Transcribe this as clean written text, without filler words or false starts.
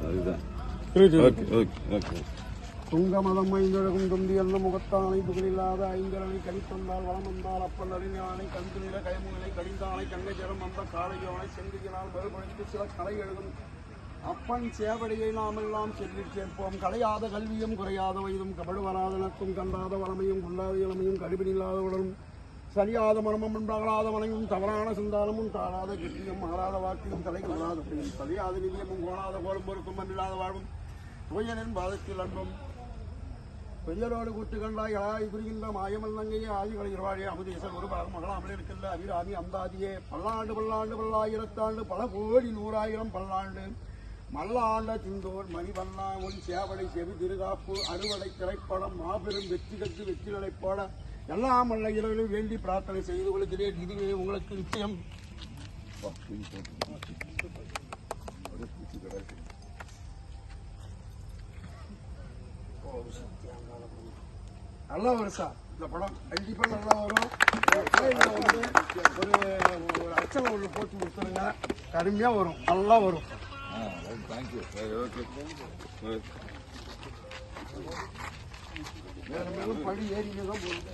அதுதான். Okay okay okay. துங்கமதம் ஐந்தழகும் தும்பியல்ல முகத்தானை புகழில்லாத ஐங்கரனை கணித்தந்தால் வளம் வந்தால் அப்பல் அறிஞானை கண்டு நிற கைமுனை கடிந்தானை கங்கை ஜரம் வந்த காளையோனை செங்குகினால் மறுபடித்து சில கலை எழுதும் அப்பன் சேவடியை நாமெல்லாம் சொல்லிச் சேர்ப்போம். கலையாத கல்வியும் குறையாத வயதும் கபடு வராத நட்பும் கண்டாத வளமையும் குண்டாத இளமையும் கடுபினில்லாத உடலும் சரியாத மனமும் உண்டாகலாத மனையும் தவறான சிந்தானமும் தாழாத கெட்டியும் மாறாத வாக்கியும் தலை கொள்ளாத பெயும் சரியாத நிதியமும் கோணாத கோலும் பொறுக்கும் மன்னில்லாத வாழ்வும் தூயனின் பாதத்தில் அன்பும் பெரியரோடு கூட்டு கண்டாய் ஆய் புரிகின்ற மாயமல்லங்கையே ஆதிகளை இருவாழே அமுதேசர் ஒரு பாகம் மகளாமல் இருக்கின்ற அபிராமி அந்தாதியே பல்லாண்டு பல்லாண்டு பல்லாயிரத்தாண்டு பல கோடி 100,000 பல்லாண்டு மல்லாண்ட சிந்தோர் மணிவண்ணா உன் சேவடை செவி திருகாப்பு அறுவடை திரைப்படம் மாபெரும் வெற்றி கற்று வெற்றிகளை போட எல்லாம் அல்ல இரவிலும் வேண்டி பிரார்த்தனை செய்து கொள்கிறேன். இதுவே உங்களுக்கு நிச்சயம் நல்லா வரும் சார். இந்த படம் கண்டிப்பா நல்லா வரும். ஒரு அச்சம் ஒன்று போட்டு கொடுத்துருங்க, கருமையா வரும், நல்லா வரும். வேற மேலும் படி ஏறிங்க தான் போகுது.